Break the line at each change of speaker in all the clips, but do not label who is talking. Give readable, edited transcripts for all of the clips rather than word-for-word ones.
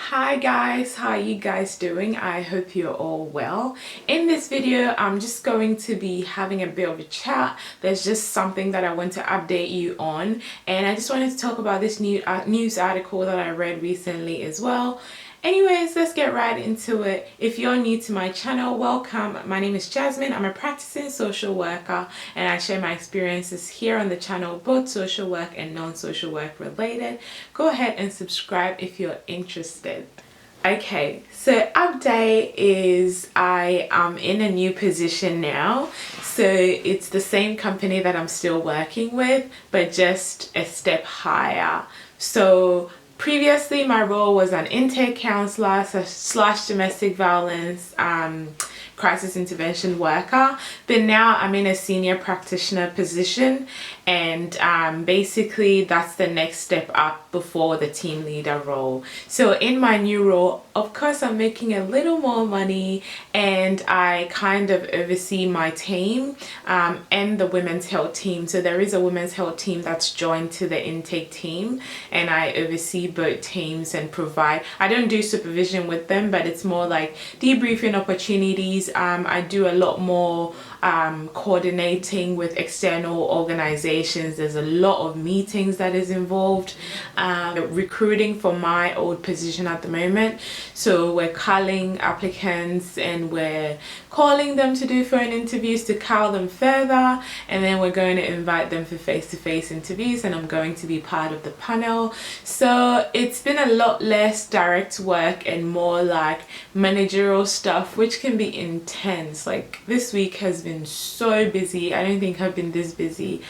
Hi guys, how are you guys doing? I hope you're all well. In this video, I'm just going to be having a bit of a chat. There's just something that I want to update you on, and I just wanted to talk about this new news article that I read recently as well. Anyways, let's get right into it. If you're new to my channel, welcome. My name is Jasmine. I'm a practicing social worker and I share my experiences here on the channel, both social work and non-social work related. Go ahead and subscribe if you're interested. Okay, so update is I am in a new position now. So it's the same company that I'm still working with, but just a step higher. So previously, my role was an intake counselor slash domestic violence crisis intervention worker, but now I'm in a senior practitioner position, and basically that's the next step up before the team leader role. So in my new role, of course, I'm making a little more money, and I kind of oversee my team and the women's health team. So there is a women's health team that's joined to the intake team, and I oversee both teams and provide, I don't do supervision with them, but it's more like debriefing opportunities. I do a lot more coordinating with external organizations. There's a lot of meetings that is involved. Recruiting for my old position at the moment, so we're calling applicants and we're calling them to do phone interviews to call them further, and then we're going to invite them for face-to-face interviews, and I'm going to be part of the panel. So it's been a lot less direct work and more like managerial stuff, which can be intense. Like this week has been so busy. I don't think I've been this busy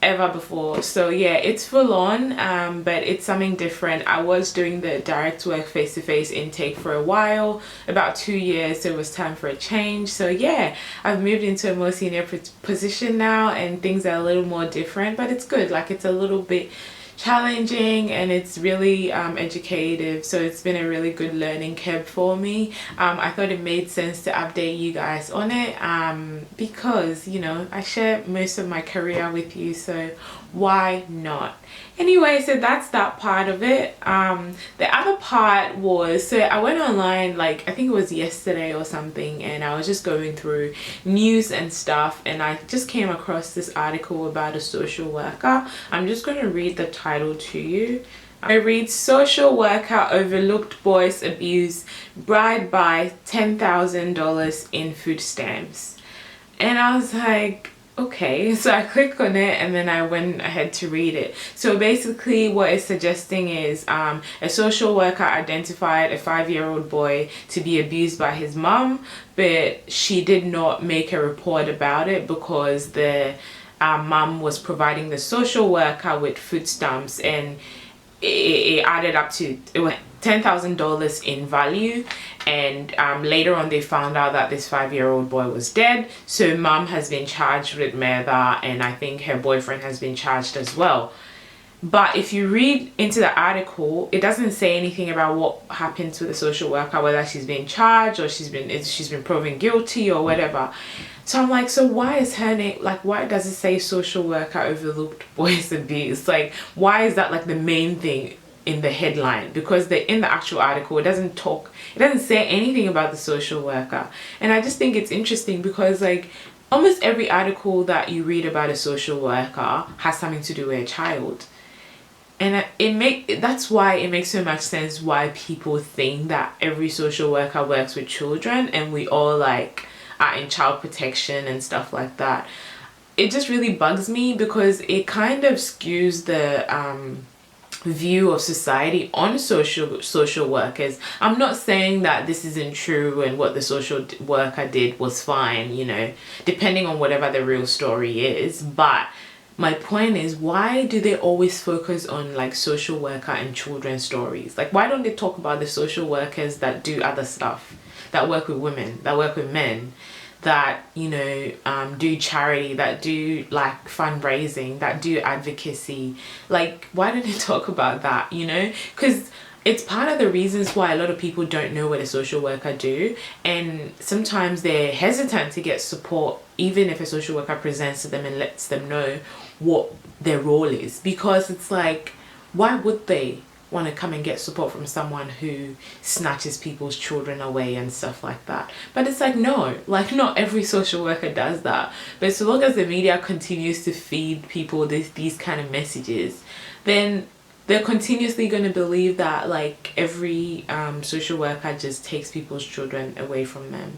ever before. So yeah, it's full on, but it's something different. I was doing the direct work face-to-face intake for a while, about 2 years, so it was time for a change. So yeah, I've moved into a more senior position now, and things are a little more different, but it's good. Like, it's a little bit challenging and it's really educative, so it's been a really good learning curve for me. I thought it made sense to update you guys on it because, you know, I share most of my career with you, so why not? Anyway, so that's that part of it. The other part was, so I went online, like I think it was yesterday or something, and I was just going through news and stuff, and I just came across this article about a social worker. I'm just going to read the title to you. I read: social worker overlooked boys abuse, bribed by $10,000 in food stamps. And I was like, okay, so I clicked on it and then I went ahead to read it. So basically what it's suggesting is a social worker identified a 5-year-old boy to be abused by his mom, but she did not make a report about it because the mom was providing the social worker with food stamps, and it added up to $10,000 in value. And later on they found out that this 5-year-old boy was dead, so mom has been charged with murder, and I think her boyfriend has been charged as well. But if you read into the article, it doesn't say anything about what happens with the social worker, whether she's been charged or she's been proven guilty or whatever. So I'm like, so why is her name, like, why does it say social worker overlooked boys abuse? Like, why is that like the main thing in the headline? Because in the actual article, it doesn't say anything about the social worker. And I just think it's interesting because, like, almost every article that you read about a social worker has something to do with a child. And that's why it makes so much sense why people think that every social worker works with children, and we all like are in child protection and stuff like that. It just really bugs me because it kind of skews the view of society on social workers. I'm not saying that this isn't true and what the social worker did was fine, you know, depending on whatever the real story is, but my point is, why do they always focus on like social worker and children's stories? Like, why don't they talk about the social workers that do other stuff, that work with women, that work with men, that, you know, do charity, that do like fundraising, that do advocacy? Like, why don't they talk about that, you know? Because it's part of the reasons why a lot of people don't know what a social worker do, and sometimes they're hesitant to get support even if a social worker presents to them and lets them know what their role is, because it's like, why would they? want to come and get support from someone who snatches people's children away and stuff like that. But it's like, no, like not every social worker does that. But so long as the media continues to feed people these kind of messages, then they're continuously going to believe that like every social worker just takes people's children away from them.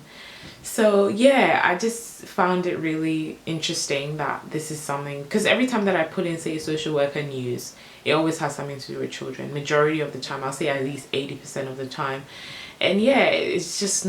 So yeah, I just found it really interesting that this is something, because every time that I put in, say, social worker news, it always has something to do with children. Majority of the time, I'll say at least 80% of the time. And yeah, it's just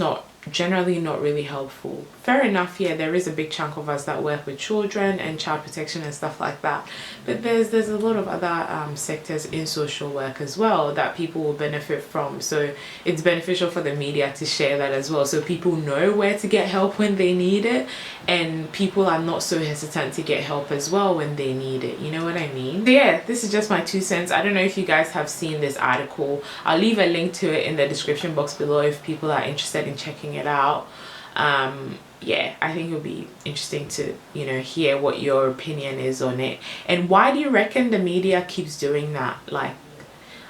generally not really helpful. Fair enough, yeah, there is a big chunk of us that work with children and child protection and stuff like that, but there's a lot of other sectors in social work as well that people will benefit from. So it's beneficial for the media to share that as well, so people know where to get help when they need it, and people are not so hesitant to get help as well when they need it. You know what I mean? So yeah, this is just my 2 cents. I don't know if you guys have seen this article. I'll leave a link to it in the description box below if people are interested in checking it out. Yeah, I think it'll be interesting to, you know, hear what your opinion is on it. And why do you reckon the media keeps doing that? Like,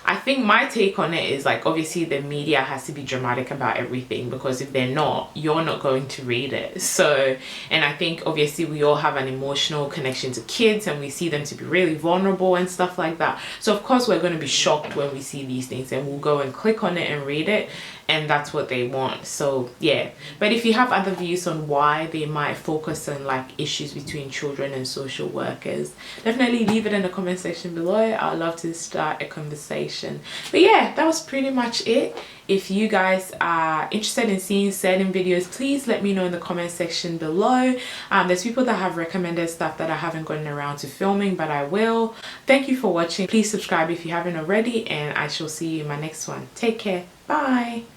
I think my take on it is like, obviously the media has to be dramatic about everything, because if they're not, you're not going to read it. So, and I think obviously we all have an emotional connection to kids and we see them to be really vulnerable and stuff like that. So of course we're going to be shocked when we see these things, and we'll go and click on it and read it, and that's what they want. So yeah, but if you have other views on why they might focus on like issues between children and social workers, definitely leave it in the comment section below. I'd love to start a conversation. But yeah, that was pretty much it. If you guys are interested in seeing certain videos, please let me know in the comment section below. There's people that have recommended stuff that I haven't gotten around to filming, but I will. Thank you for watching. Please subscribe if you haven't already, and I shall see you in my next one. Take care. Bye.